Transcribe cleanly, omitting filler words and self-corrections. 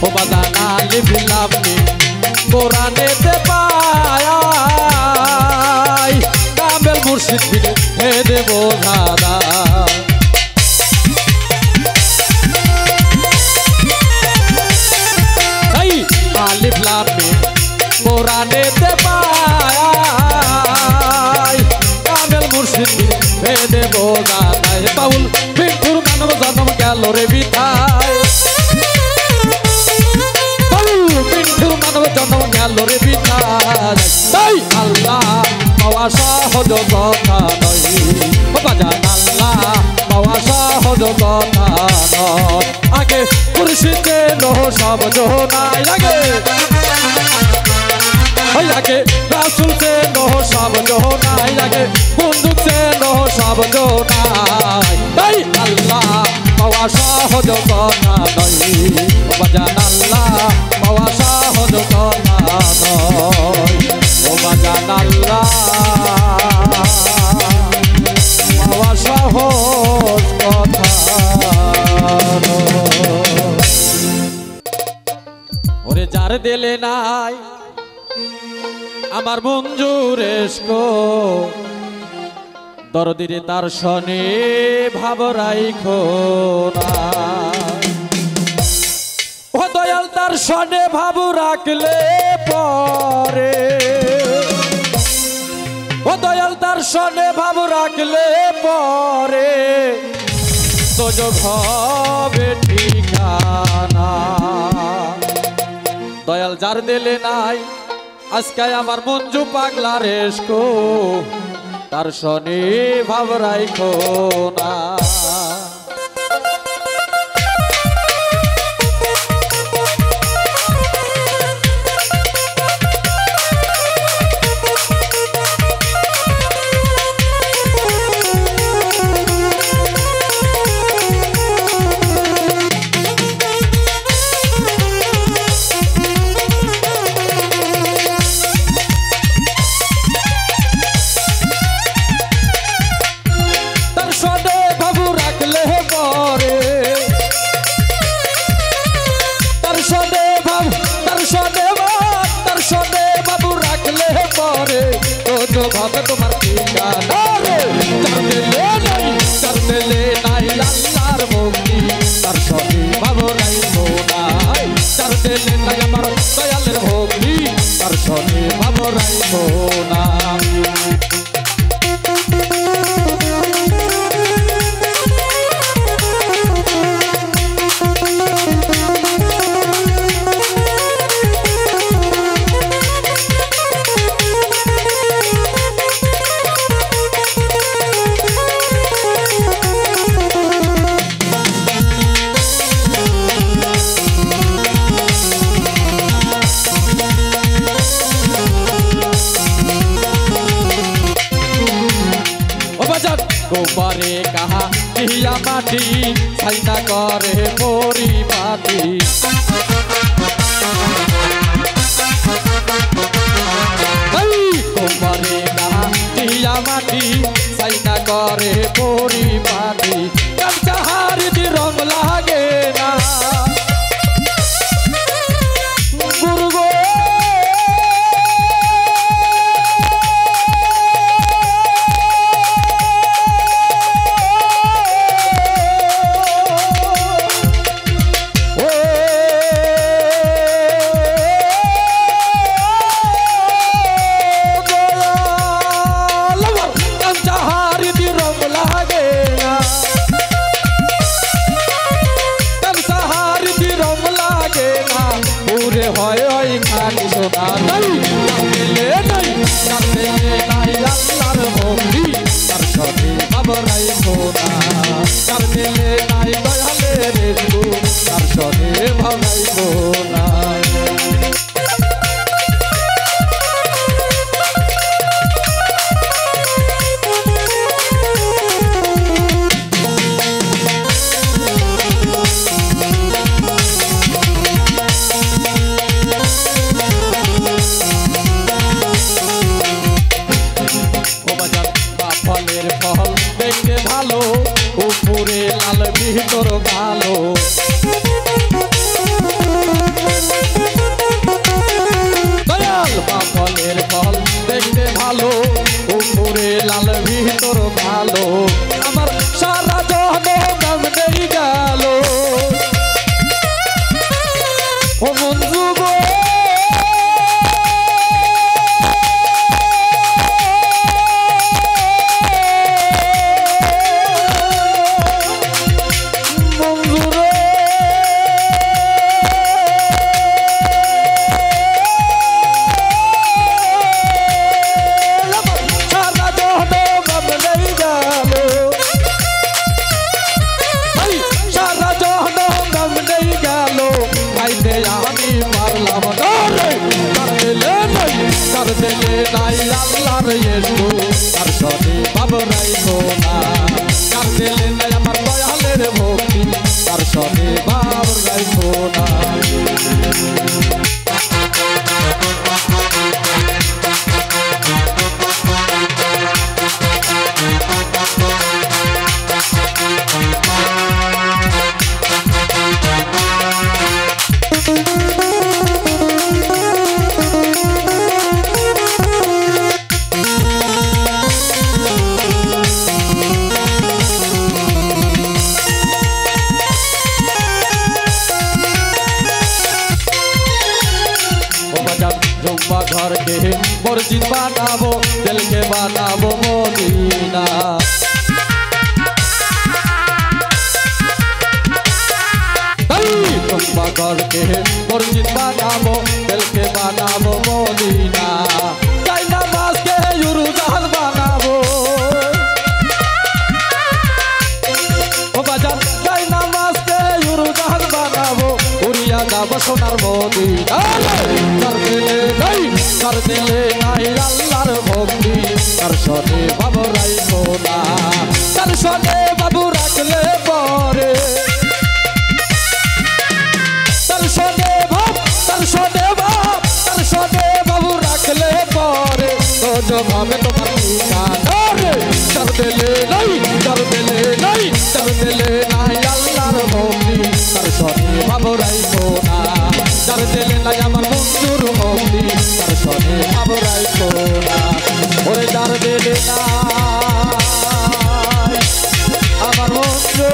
ও বাজান আলিফ লাম মিম কোরআনেতে পায় কামেল মুর্শিদ বিনে হে দেব দাদা এই আলিফ লাম মিম কোরআনেতে পায় কামেল মুর্শিদ বিনে হে দেব দাদা বাউল পিন্টুর মানব জন্ম গেল রে বিথায় জন্ম গেল রে বিথায় তাই আল্লাহ পাওয়া সহজ কথা নয় ও বাজান আল্লাহ পাওয়া সহজ কথা নয় আগে মুর্শিদে নহ সব জোনাই লাগে আগে রাসূল সে নহ সব জোনাই লাগে বন্দুক সে নহ সব জোনাই তাই আল্লাহ পাওয়া সহজ কথা নয় ও বাজান আল্লাহ পাওয়া সহজ কথা নয় ও বাজান আল্লাহ পাওয়া সহজ কথা ওরে যার দিলে নাই আমার মঞ্জুর এসকো দরদিরে তার শনে ভাব রাইখো না ও দয়াল তার শনে ভাব রাখলে পরে ও দয়াল তার শনে ভাব রাখলে পরে তোজো হবে ঠিকানা দয়াল যার দিলে নাই আজকে আমার মঞ্জু পাগলা রেসকো তার শনি ভাব রাইখো না ভাবে তোমার ঠিকানা রে জানতে লে নাই আল্লাহর মুক্তি তার সঙ্গে ভাব রাইখো নাই জানতে লে নাই আমার দয়ালের ভক্তি তার সঙ্গে ভাব রাইখো না गोबारे कहा जिया माटी साइना करे मोरी माटी गोबारे कहा जिया माटी साइना करे मोरी माटी कंचहार दी रंग लागे ना गुरुगो ভিতর ভালো নাই আল্লাহর ইয়েশু তার সনে ভাব রাইখো না যার দিলে নাই আমার দয়ালের ভক্তি তার সনে ভাব রাইখো না जुम्मा घर के मस्जिद बनाबो दिल के बनाबो मदीना जुम्मा घर के मस्जिद बनाबो दिल के बनाबो मदीना जाय नमाज के युरुजान बनाबो ओ बाजान जाय नमाज के युरुजान बनाबो उड़िया जाबो सोनार मदीना कर दिले নাই আল্লাহর ভক্তি তার সনে বাবু রাইখো না তার সনে বাবু রাখলে পরে তার সনে বাবু রাখলে পরে তো জবাবে তোমার ঠিকানা রে कर दिले নাই আল্লাহর ভক্তি তার সনে বাবু রাইখো না कर दिले নাই আমার বন্ধুর ভক্তি তার সনে বাবু রাইখো না ওরে যার দিলে নাই আমার বন্ধু